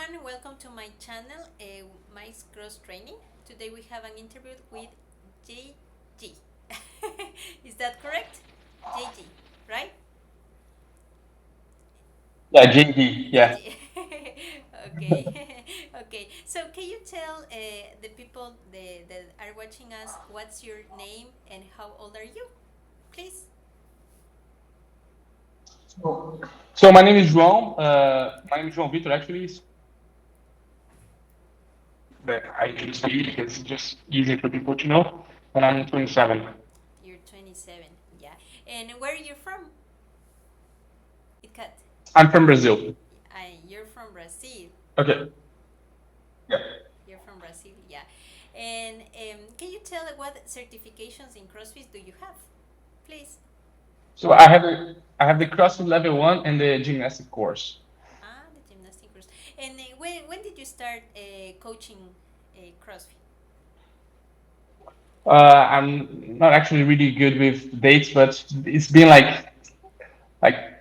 everyone, welcome to my channel, My Cross Training. Today we have an interview with JG. Is that correct? JG, right? Yeah, JD. Yeah. JG. Okay. Okay. So can you tell the people that are watching us what's your name and how old are you, please? So my name is João. My name is João Vitor actually. But I can speak because it's just easy for people to know. And I'm 27. You're 27. Yeah. And where are you from? It cut. I'm from Brazil. You're from Brazil. Okay. Yeah. You're from Brazil, yeah. And can you tell what certifications in CrossFit do you have, please? So I have the CrossFit level 1 and the gymnastic course. Ah, the gymnastic course. And when did you start coaching CrossFit? I'm not actually really good with dates, but it's been like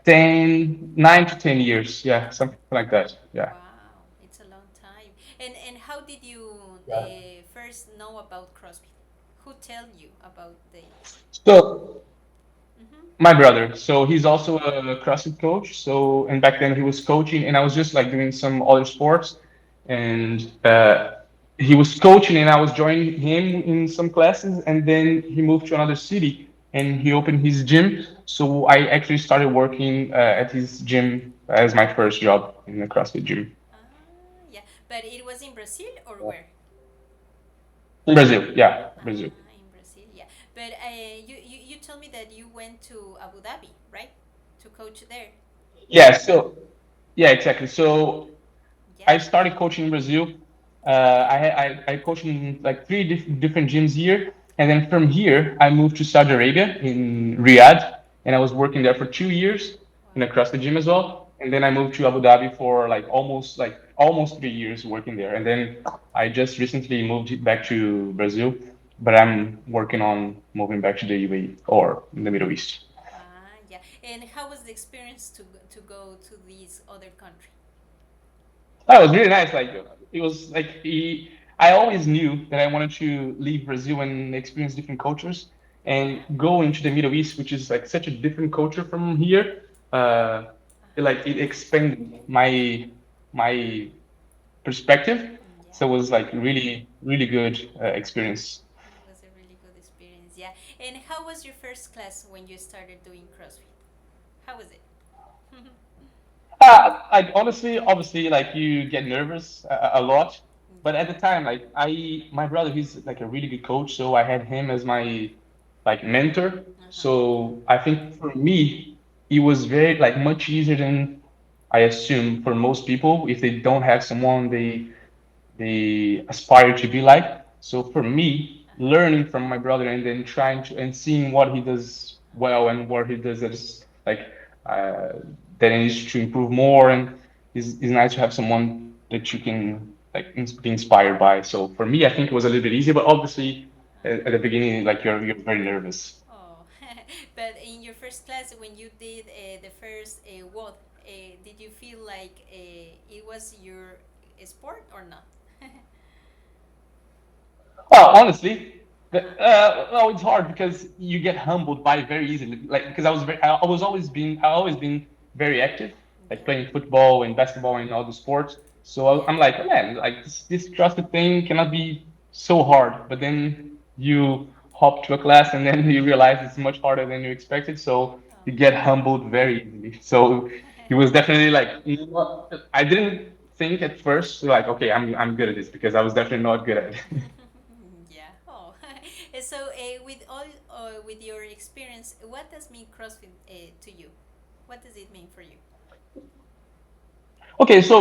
9 to 10 years. Yeah, something like that. Yeah. Wow, it's a long time. And how did you Yeah. first know about CrossFit? Who tell you about the? So Mm-hmm. my brother. So he's also a CrossFit coach. So and back then he was coaching, and I was just like doing some other sports, and he was coaching, and I was joining him in some classes, and then he moved to another city, and he opened his gym. So I actually started working at his gym as my first job in the CrossFit gym Ah, yeah. But it was in Brazil or where? in Brazil. Yeah, Brazil. Ah, in Brazil, yeah. But you told me that you went to Abu Dhabi, right? To coach there. Yeah. So yeah, exactly. So Yeah. I started coaching in Brazil. I coached in like three different gyms here, and then from here I moved to Saudi Arabia in Riyadh, and I was working there for 2 years in a CrossFit gym as well. And then I moved to Abu Dhabi for like almost 3 years working there, and then I just recently moved back to Brazil, but I'm working on moving back to the UAE or in the Middle East. Ah, yeah. And how was the experience to go to this other country? That was really nice. Like it was like I always knew that I wanted to leave Brazil and experience different cultures and Yeah. go into the Middle East, which is like such a different culture from here. It expanded my perspective. So it Yeah. was like really really good experience. It was a really good experience. Yeah. And how was your first class when you started doing CrossFit? How was it? Like honestly, obviously, like you get nervous a lot, but at the Yeah. time, like my brother, he's like a really good coach, so I had him as my like mentor. Uh huh. So I think for me, it was very like much easier than I assume for most people if they don't have someone they aspire to be like. So for me, Uh huh. learning from my brother and then trying to and seeing what he does well and what he does that is like uh, that he needs to improve more and is nice to have someone that you can like be inspired by. So for me, I think it was a little bit easier, but obviously at the beginning, like you're very nervous. Oh, but in your first class, when you did the first WOD, did you feel like it was your sport or not? Well, honestly, Uh-huh. well, it's hard because you get humbled by very easily. Like because I always been very active, like Yeah. playing football and basketball and all the sports. So Yeah. I'm like, oh, man, like this trusted thing cannot be so hard. But then you hop to a class and then you realize it's much harder than you expected. So you get humbled very easily. So it was definitely like, you know what? I didn't think at first like, okay, I'm good at this because I was definitely not good at it. Yeah. Oh. So, with your experience, what does mean CrossFit to you? What does it mean for you? Okay, so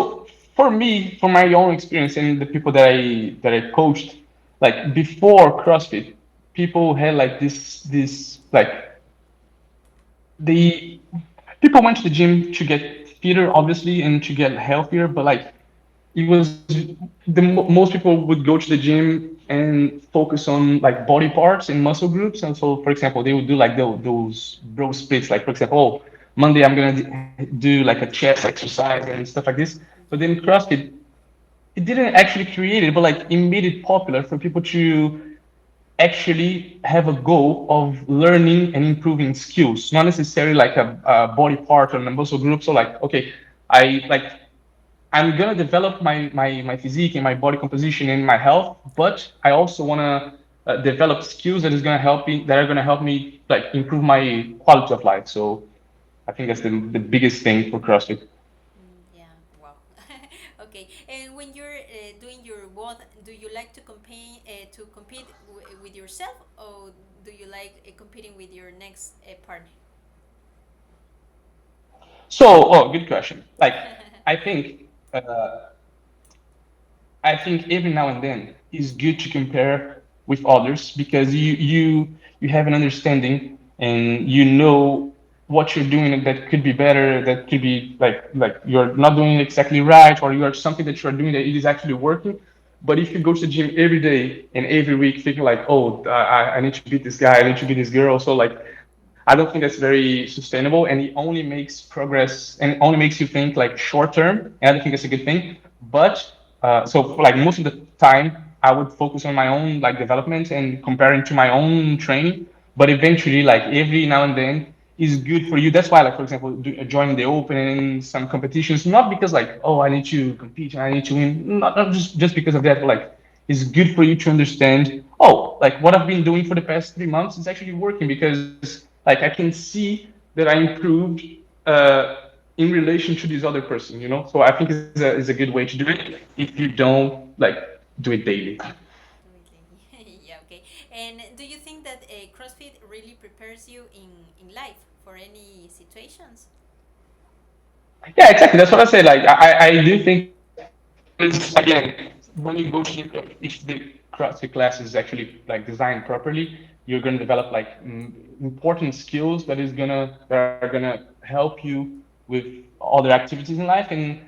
for me, from my own experience and the people that I coached, like before CrossFit, people had like this like the people went to the gym to get fitter, obviously, and to get healthier, but like it was most people would go to the gym and focus on like body parts and muscle groups. And so, for example, they would do like those bro splits. Like for example, Monday I'm gonna do like a chest exercise and stuff like this. But then Yeah. CrossFit it didn't actually create it, but like it made it popular for people to actually have a goal of learning and improving skills, not necessarily like a body part or a muscle group. So like, okay, I like I'm gonna develop my physique and my body composition and my health, but I also wanna develop skills that are gonna help me like improve my quality of life. So I think that's the biggest thing for CrossFit. Yeah, wow. Okay, and when you're doing your WOD, do you like to compete with yourself, or do you like competing with your next partner? So, oh, good question. Like, I think uh, I think every now and then it's good to compare with others because you have an understanding and you know what you're doing that could be better, that could be like you're not doing it exactly right, or you are something that you're doing that it is actually working. But if you go to the gym every day and every week thinking like, oh, I need to beat this guy, I need to beat this girl, so like I don't think that's very sustainable, and it only makes progress and only makes you think like short term. And I don't think that's a good thing. But so for, like most of the time, I would focus on my own like development and comparing to my own training. But eventually, like every now and then, is good for you. That's why, like for example, joining the open and some competitions, not because like oh I need to compete, I need to win, not just because of that, but like it's good for you to understand, oh, like what I've been doing for the past 3 months is actually working because like I can see that I improved uh, in relation to this other person, you know? So I think is a good way to do it if you don't like do it daily. Do it daily. Yeah, okay. And do you think that CrossFit really prepares you in life for any situations? Yeah, exactly. That's what I say. Like I do think because again, when you go to if the CrossFit class is actually like designed properly, you're gonna develop like important skills that are gonna help you with other activities in life. And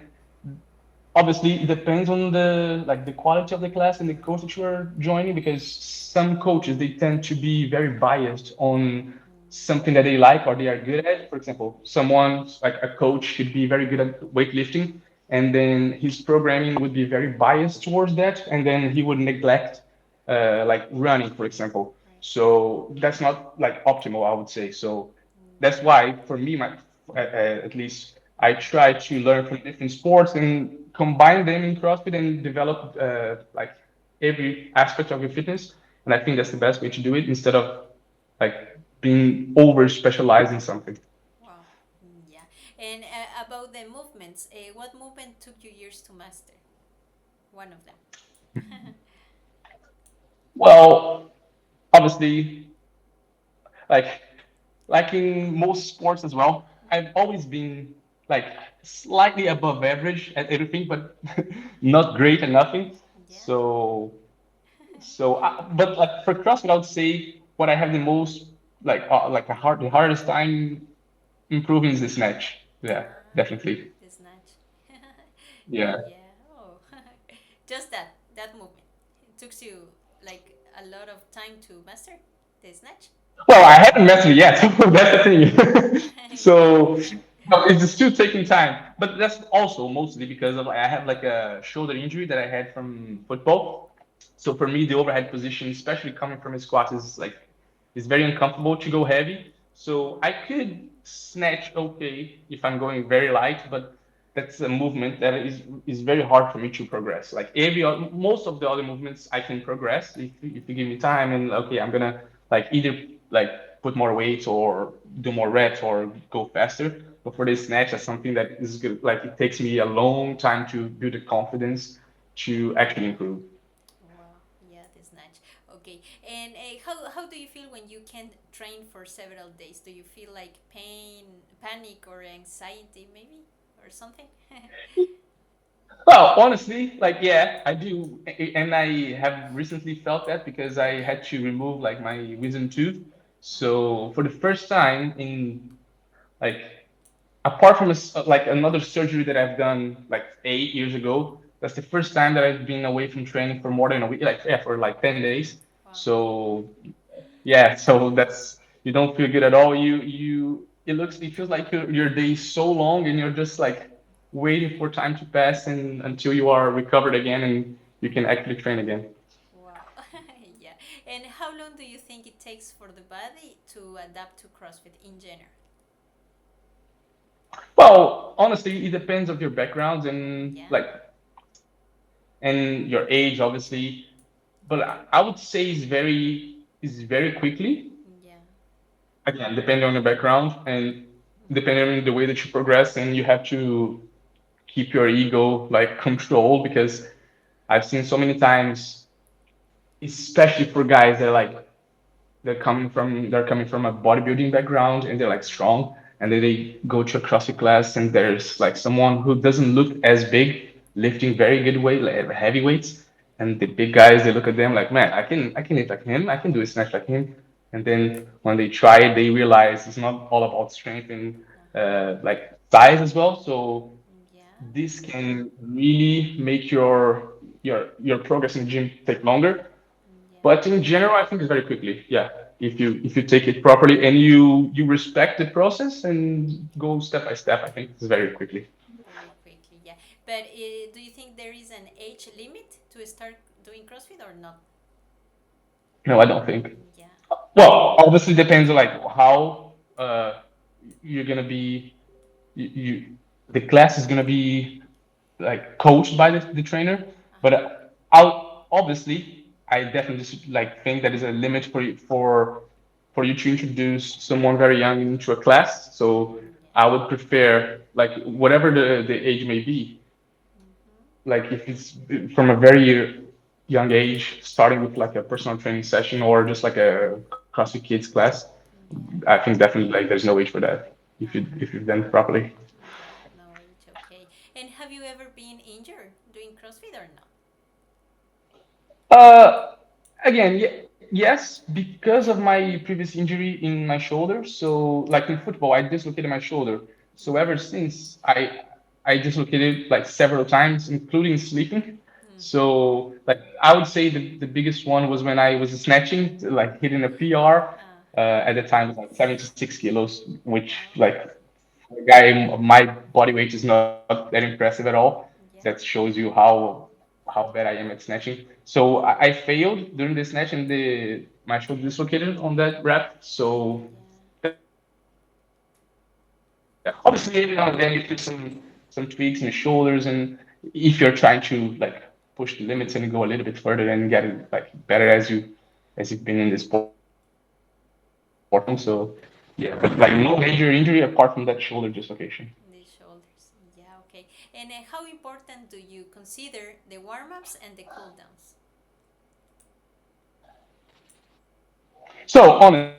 obviously it depends on the like the quality of the class and the coach that you are joining because some coaches they tend to be very biased on something that they like or they are good at. For example, someone like a coach could be very good at weightlifting and then his programming would be very biased towards that and then he would neglect like running, for example. Right. So that's not like optimal, I would say. So Mm, that's why for me at least I try to learn from different sports and combine them in CrossFit and develop like every aspect of your fitness. And I think that's the best way to do it instead of like being over specialized in something. wow. Yeah. And about the movements, what movement took you years to master? One of them. Well, obviously, like like in most sports as well, I've always been like slightly above average at everything, but not great at nothing. Yeah. So but like for CrossFit, I would say what I have the most like the hardest time improving is the snatch. Yeah, definitely. The snatch. Yeah. Yeah. Oh, just that movement. It took you like a lot of time to master the snatch. Well, I haven't mastered it yet. That's the thing. Okay. So no, it's still taking time, but that's also mostly because of I have like a shoulder injury that I had from football. So for me, the overhead position, especially coming from a squat, is like is very uncomfortable to go heavy. So I could snatch okay if I'm going very light, but that's a movement that is very hard for me to progress. Like most of the other movements I can progress if you give me time and okay, I'm gonna like either like put more weight or do more reps or go faster. But for this snatch, that's something that is good. Like it takes me a long time to build the confidence to actually improve. Wow. Yeah, the snatch. Okay. And how do you feel when you can't train for several days? Do you feel like pain, panic, or anxiety, maybe, or something? Well, honestly, like yeah, I do, and I have recently felt that because I Yeah. had to remove like my wisdom tooth. So for the first time in like apart from like another surgery that I've done like 8 years ago, that's the first time that I've been away from training for more than a week, like yeah, for like 10 days. Wow. So yeah, so that's you don't feel good at all. It feels like your day is so long and you're just like waiting for time to pass and until you are recovered again and you can actually train again. Wow. Yeah. And how long do you think it takes for the body to adapt to CrossFit in general? Well, honestly, it depends of your background and Yeah. like and your age, obviously. But I would say it's very quickly. Yeah. Again, depending on your background and depending on the way that you progress, and you have to keep your ego like controlled because I've seen so many times, especially for guys that like they're coming from a bodybuilding background and they're like strong and then they go to a CrossFit class and there's like someone who doesn't look as big lifting very good weight like heavy weights and the big guys they look at them like man I can lift like him I can do a snatch like him and then when they try it they realize it's not all about strength and Uh-huh. like size as well so Yeah. this can really make your progress in the gym take longer Yeah. but in general, I think it's very quickly. Yeah, if you take it properly and you respect the process and go step by step, I think it's very quickly. Very quickly. Yeah. But do you think there is an age limit to start doing CrossFit or not? No, I don't think. Yeah. Well, obviously depends on like how you're gonna be. You the class is gonna be like coached by the trainer, but Uh-huh. I'll obviously I definitely just like think that is a limit for you to introduce someone very young into a class. So I Yeah. would prefer like whatever the age may be, Mm-hmm. like if it's from a very young age, starting with like a personal training session or just like a CrossFit Kids class, Yeah. I think definitely like there's no age for that Uh-huh. if you've done it properly. Yeah. No age. Okay. And have you ever been injured doing CrossFit or not? Uh, Again, yes, because of my previous injury in my shoulder. So, like in football, I dislocated my shoulder. So ever Yeah. since, I dislocated like several times, including sleeping. Mm-hmm. So, like I would say the biggest one was when I was snatching, like hitting a PR. Uh-huh. At the time, it was like 76 kilos, which Oh. like for a guy of my body weight is not that impressive at all. That Yeah. shows you how bad I am at snatching. So I failed during the snatch and the my shoulder dislocated on that rep. So obviously every now and then you feel some tweaks in the shoulders and if you're trying to like push the limits and go a little bit further and get it like better as you've been in the sport for so long. So yeah, but like no major injury apart from that shoulder dislocation. The shoulders. Yeah, okay. And how important do you consider the warm ups and the cool downs? So honestly,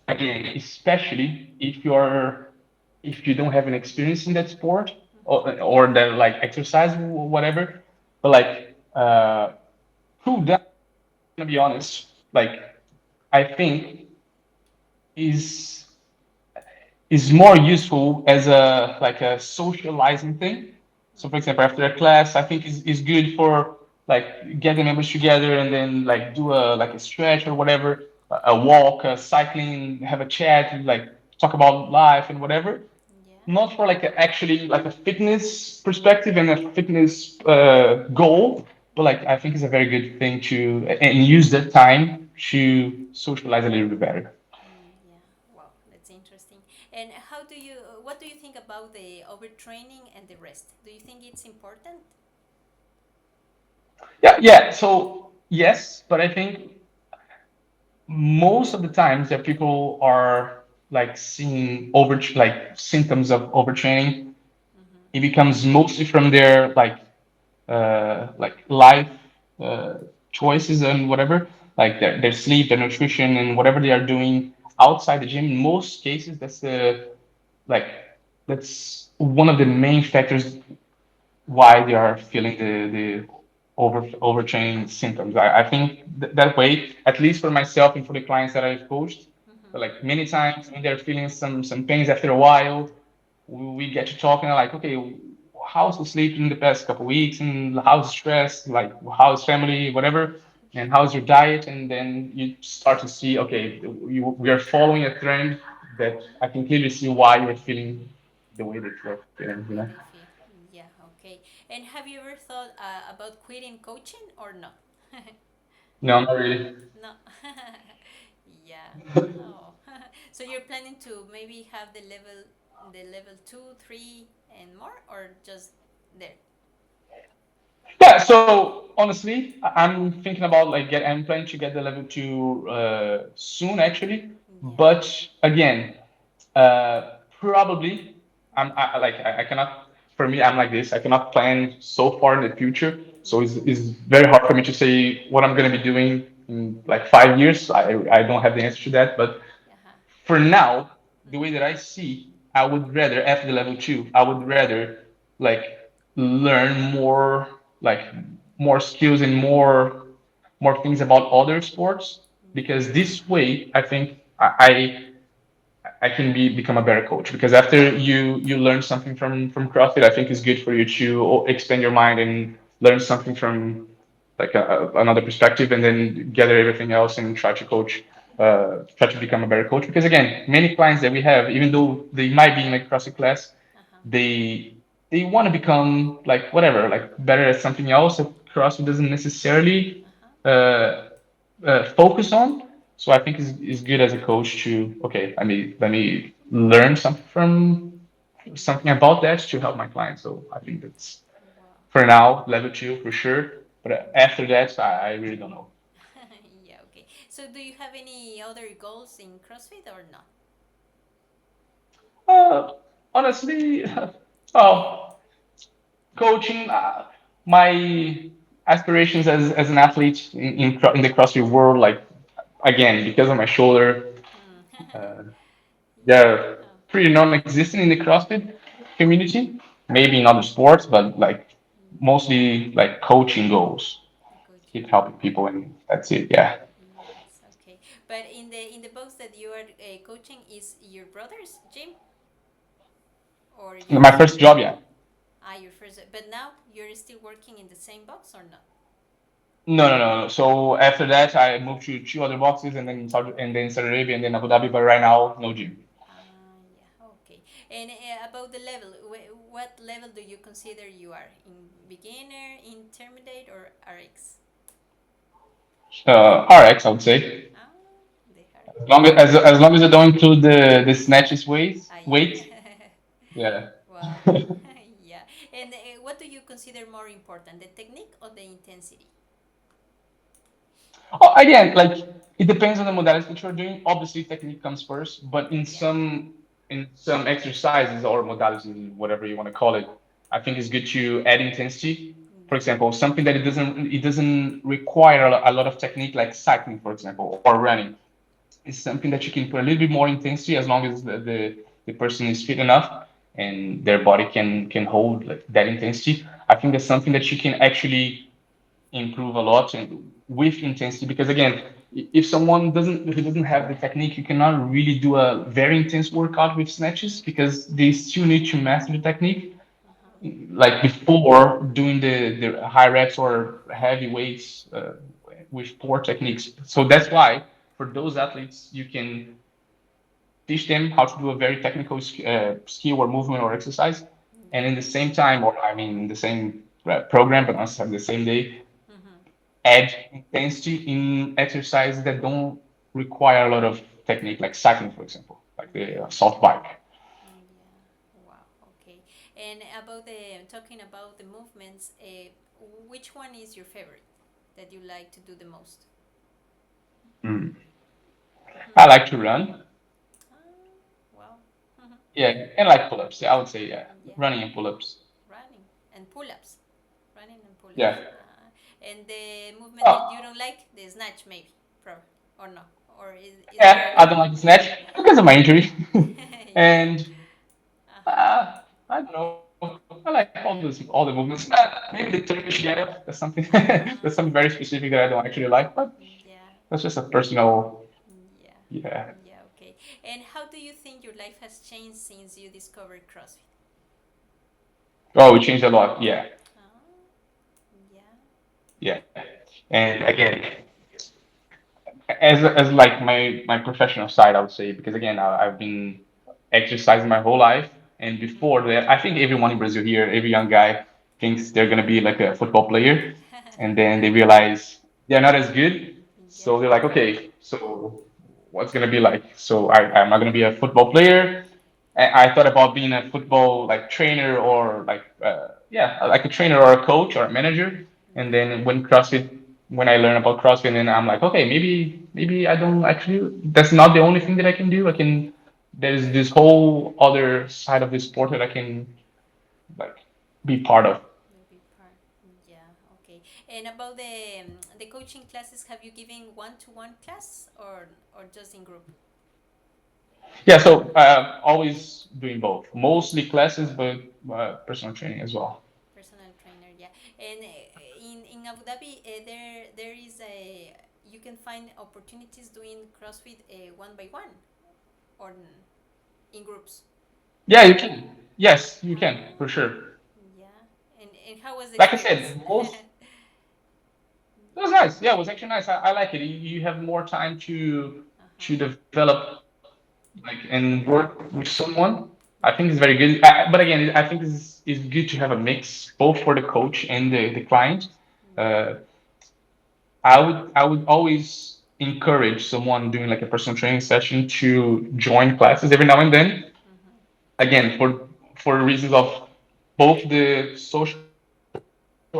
again, especially if you don't have an experience in that sport or that like exercise or whatever, but like cool down, gonna be honest, like I think is is more useful as a like a socializing thing. So for example, after a class, I think is good for like get the members together and then like do a like a stretch or whatever, a walk, a cycling, have a chat, like talk about life and whatever. Yeah. Not for like a, actually like a fitness perspective and a fitness goal, but like I think it's a very good thing to and use that time to socialize a little bit better. Yeah. Wow, that's interesting. And what do you think about the overtraining and the rest? Do you think it's important? Yeah. So yes, but I think most of the times that people are like seeing over like symptoms of overtraining, Mm-hmm. it becomes mostly from their like life uh, choices and whatever, like their sleep, their nutrition, and whatever they are doing outside the gym. In most cases, like that's one of the main factors why they are feeling the overtraining symptoms. I think that way, at least for myself and for the clients that I've coached, Mm-hmm. like many times when they're feeling some pains after a while, we get to talking like, okay, how's the sleep in the past couple of weeks, and how's the stress, like how's family, whatever, and how's your diet, and then you start to see, okay, we are following a trend that I Ah, can clearly see why you're feeling the way that you're feeling, the way they feel. Yeah, okay. And have you ever thought about quitting coaching or not? No, not really. No. Yeah. Oh. So you're planning to maybe have the level 2, 3 and more, or just there? Yeah, so honestly, I'm thinking about I'm planning to get the level two soon actually. Yeah. But again, probably I cannot. For me, I'm like this. I cannot plan so far in the future. So it's Mm-hmm. very hard for me to say what I'm gonna be doing in like 5 years. I don't have the answer to that. But Uh-huh. for now, the way Mm-hmm. that I see, I would rather after the level two, I would rather like learn more like more skills and more things about other sports because Yeah. this way I think I can become a better coach because after you learn something from CrossFit, I think it's good for you to expand your mind and learn something from like another perspective, and then gather everything else and try to coach, try to become a better coach. Because again, many clients that we have, even though they might be in a CrossFit class, Uh-huh. they they want to become like whatever, like better at something else that CrossFit doesn't necessarily Uh-huh. uh, focus on. So I think it's good as a coach to okay, let me learn something about that to help my clients. So I think that's Wow. for now level two for sure. But Yeah. after that, I really don't know. Yeah, okay. So do you have any other goals in CrossFit or not? Uh, honestly, oh, coaching. My aspirations as an athlete in the CrossFit world, like again because of my shoulder, Mm. uh, Yeah. they're Oh, pretty non-existent in the CrossFit community. Maybe in other sports, but like mostly like coaching goals, the coaching keep goal. helping people, and that's it. Yeah, Yes, okay. But in the box that you are coaching is your brother's gym or my yours? first job, yeah. Ah, your first. But now you're still working in the same box or not? No, no, no, no. So after that, I moved to two other boxes, and then Saudi Arabia, and then Abu Dhabi. But right now, no gym. Ah, yeah, okay. And about the level, what level do you consider you are? In beginner, intermediate, or RX? RX, I would say. Ah, the hard. As long as I don't include the snatches Ah, yeah. weight, yeah. Wow. Yeah. And what do you consider more important, the technique or the intensity? Oh, again, like it depends on the modality that you're doing. Obviously, technique comes first, but Yeah. in some exercises or modalities, whatever you want to call it, I think it's good to add intensity. For Yeah. example, something that it doesn't require a lot of technique, like cycling, for example, or running. It's something that you can put a little bit more intensity as long as the person is fit enough and their body can hold like, that intensity. I think that's something that you can actually improve a lot and with intensity because again if someone doesn't have the technique you cannot really do a very intense workout with snatches because they still need to master the technique Uh-huh. like before doing the high reps or heavy weights with poor techniques. So that's why for those athletes you can teach them how to do a very technical skill or movement or exercise, and in the Yeah. same time, or I mean, in the same program, but not the same day, Mm-hmm. add intensity in exercises that don't require a lot of technique, like cycling, for example, like the Yeah. soft bike. Yeah. Wow. Okay. And about the talking about the movements, which one is your favorite that you like to do the most? Mm. I Hmm. like to run, Ah, wow. yeah, and like pull-ups. Yeah, I would say yeah, Yeah. running and pull-ups. Running and pull-ups. Running and Yeah. pull-ups. And the movement that you Oh, don't like, the snatch maybe, probably, or no, or is there yeah, I don't any? like the snatch because of my injury, Yeah. and Uh-huh. I don't know. I like all the movements. Maybe the Turkish get-up. That's something. That's something very Uh, specific that I don't actually like. But yeah. that's just a personal. Yeah. Yeah. Yeah. Okay. And how do you think your life has changed since you discovered CrossFit? Oh, it changed a lot. Yeah. Ah, yeah. Yeah. And again, as like my professional side, I would say, because again, I've been exercising my whole life, and before that, I think everyone in Brazil here, every young guy thinks they're gonna be like a football player, and then they realize they're not as good, so they're Yeah. like, okay, so what's gonna be like? So I'm not gonna be a football player. I thought about being a football like trainer or like yeah, like a trainer or a coach or a manager. And then when I learned about CrossFit, then I'm like, okay, maybe I don't actually. That's not the only thing that I can do. I can. There's this whole other side of the sport that I can like be part of. Will be part. Yeah. Okay. And about the coaching classes, have you given one-to-one class or just in group? Yeah, so always doing both, mostly classes, but personal training as well. Personal trainer. Yeah. And in Abu Dhabi, there is a you can find opportunities doing CrossFit one by one or in groups. Yeah, you can. Yes, you can for Ah, sure. yeah. And how was the Like I experience? said, most it was nice. Yeah, it was actually nice. I like it. You have more time to Uh-huh. develop like and work with someone. I think it's very good. But again, I think it's good to have a mix both for the coach and the client. Yeah. Uh, I would always encourage someone doing like a personal training session to join classes every now and then. Mm-hmm. Again, for reasons of both the social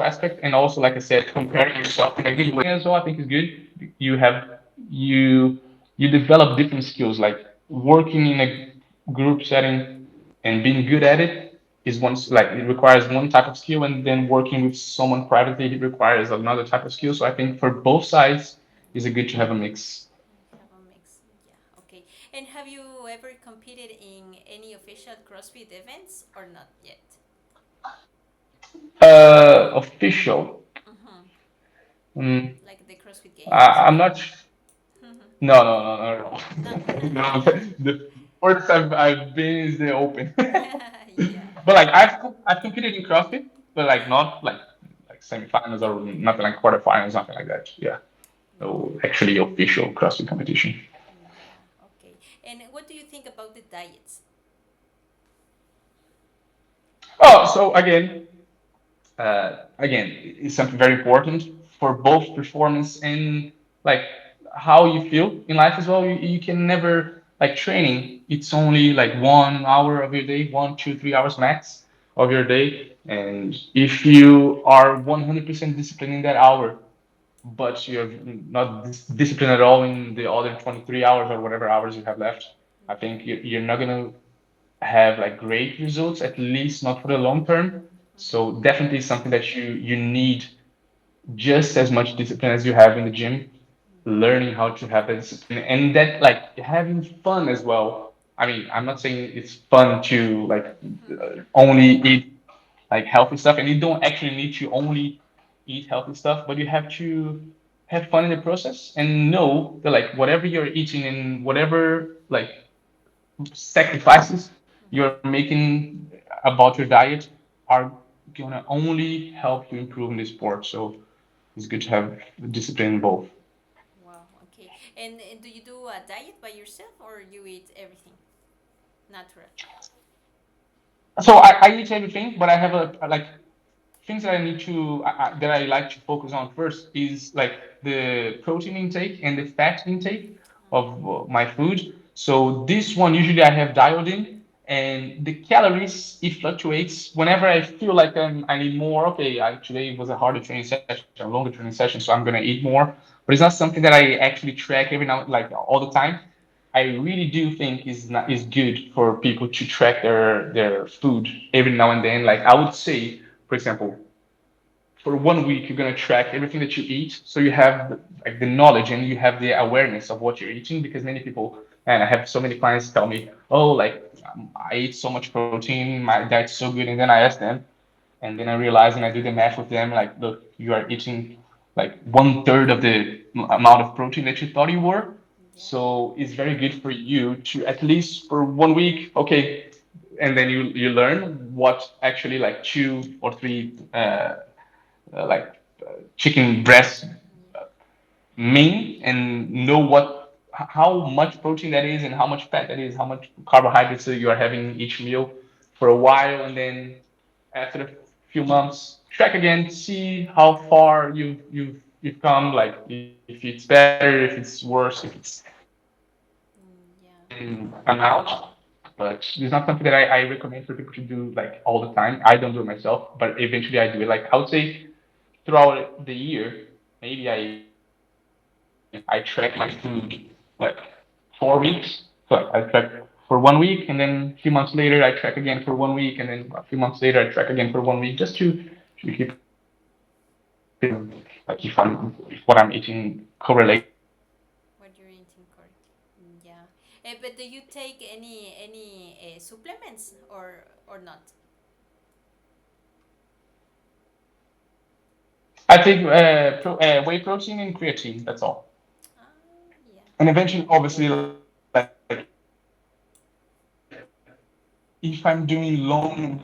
aspect and also, like I said, comparing yourself in a good way as well. I think is good. You you develop different skills like working in a group setting and being good at it is like it requires one type of skill, and then working with someone privately it requires another type of skill. So I think for both sides is it good to have a mix. Have a mix. Yeah. Okay. And have you ever competed in any official CrossFit events or not yet? Official. Mm-hmm. Mm, Like the CrossFit Games I'm or not. No, no, no, no, no. no. No, the first I've been is the open. Yeah. But like I've competed in CrossFit, but like not like semifinals or nothing like quarterfinals, nothing like that. Yeah. No actually official CrossFit competition. Yeah. Okay. And what do you think about the diets? Oh, so again, it's something very important for both performance and like how you feel in life as well. You can never like training. It's only like 1 hour of your day, 1, 2, 3 hours max of your day. And if you are 100% disciplined in that hour, but you're not disciplined at all in the other 23 hours or whatever hours you have left, I think you're not gonna have like great results, at least not for the long term. So definitely something that you need just as much discipline as you have in the gym, learning how to have that discipline and that like having fun as well. I mean, I'm not saying it's fun to like only eat like healthy stuff, and you don't actually need to only eat healthy stuff, but you have to have fun in the process and know that like whatever you're eating and whatever like sacrifices you're making about your diet are gonna only help you improve in the sport. So it's good to have discipline in both. Wow. Okay. And do you do a diet by yourself or you eat everything natural? So I eat everything, but I have a like things that I need to that I like to focus on first is like the protein intake and the fat intake of my food. So this one usually I have dialed in, and the calories it fluctuates whenever I feel like I need more. Okay, today was a harder training session, a longer training session, so I'm gonna eat more. But it's not something that I actually track every now like all the time. I really do think is good for people to track their food every now and then. Like I would say, for example, for 1 week you're gonna track everything that you eat, so you have like the knowledge and you have the awareness of what you're eating. Because many people, and I have so many clients tell me, oh, like I eat so much protein, my diet's so good, and then I ask them, and then I realize and I do the math with them, like, look, you are eating like 1/3 of the amount of protein that you thought you were. Yeah. So it's very good for you to at least for 1 week, okay, and then you learn what actually like 2 or 3 like chicken breast mean and know how much protein that is and how much fat that is, how much carbohydrates that you are having in each meal for a while, and then after a few months, track again, see how far you've come, like if it's better, if it's worse, if it's Mm, yeah. amount. But it's not something that I recommend for people to do like all the time. I don't do it myself, but eventually I do it. Like I would say throughout the year, maybe I track my food like 4 weeks. So I track for 1 week, and then a few months later I track again for 1 week, and then a few months later I track again for 1 week, just to keep it like if what I'm eating correlates with What you're eating, correct? Mm, yeah. But do you take any supplements or not? I take whey protein and creatine. That's all. Ah, yeah. And eventually, obviously, like if I'm doing long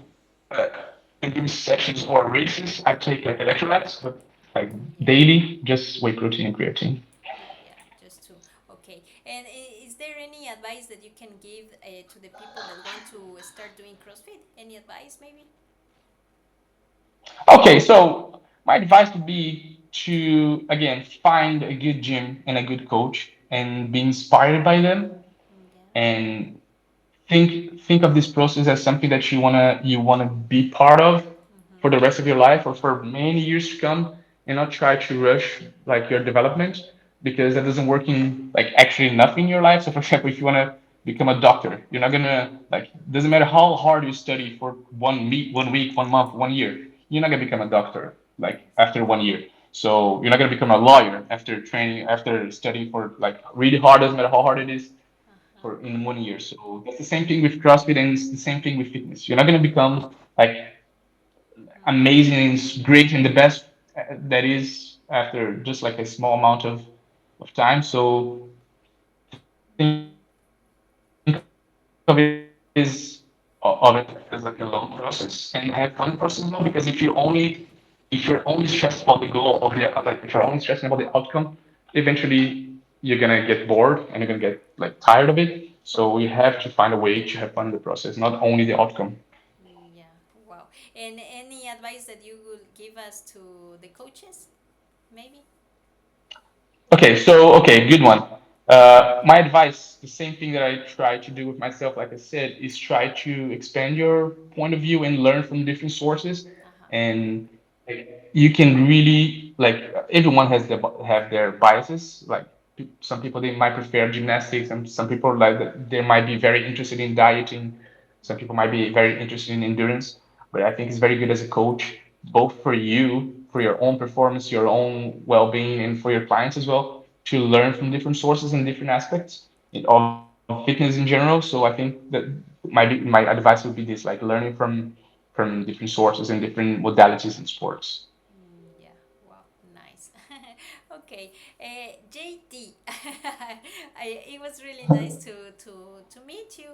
endurance sessions or races, I take like electrolytes, but like daily, Yeah. just whey protein and creatine. Yeah, just two. Okay. And is there any advice that you can give to the people that want to start doing CrossFit? Any advice, maybe? Okay, so my advice would be to again find a good gym and a good coach and be inspired by them Mm, yeah. and think of this process as something that you wanna be part of for Mm-hmm. the rest of your life or for many years to come, and not try to rush like your development, because that doesn't work in like actually nothing in your life. So for example, if you wanna become a doctor, you're not gonna like doesn't matter how hard you study for 1 week, 1 month, 1 year, you're not gonna become a doctor like Yes. after 1 year. So you're not gonna become a lawyer after studying for like really hard, doesn't matter how hard it is, Uh-huh. for in 1 year. So that's the same thing with CrossFit and it's the same thing with fitness. You're not gonna become like amazing and great and the best that is after just like a small amount of time. So think of it of it as like a long process and have fun process as well. Because if you're only stressed about the goal of the like if you're only stressing about the outcome, eventually you're gonna get bored and you're gonna get like tired of it. So you have to find a way to have fun in the process, not only the outcome. Mm, yeah. Wow. And any advice that you will give us to the coaches, maybe? Okay, good one. My advice, the same thing that I try to do with myself, like I said, is try to expand your point of view and learn from different sources. Uh-huh. And like, you can really like everyone has have their biases. Like some people they might prefer gymnastics, and some people like they might be very interested in dieting. Some people might be very interested in endurance. But I think it's very good as a coach, both for you, for your own performance, your own well-being, and for your clients as well, to learn from different sources and different aspects of fitness in general. So I think that my advice would be this: like learning from different sources and different modalities in sports. Mm, yeah, wow, nice. Okay, JD, it was really nice to meet you.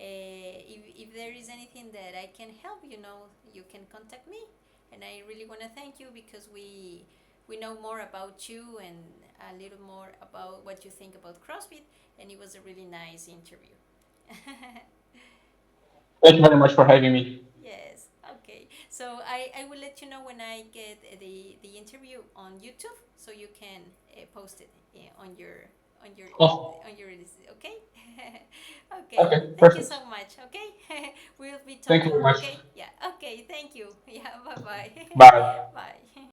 If there is anything that I can help, you can contact me. And I really want to thank you because we know more about you and a little more about what you think about CrossFit, and it was a really nice interview. Thank you very much for having me. Yes. Okay. So I will let you know when I get the interview on YouTube, so you can post it on your Oh, okay. Okay. okay, Thank you perfect. so much. Okay. We'll be Thank you talking. very much. Okay. Yeah. Okay. Thank you. Yeah. Bye bye. Bye.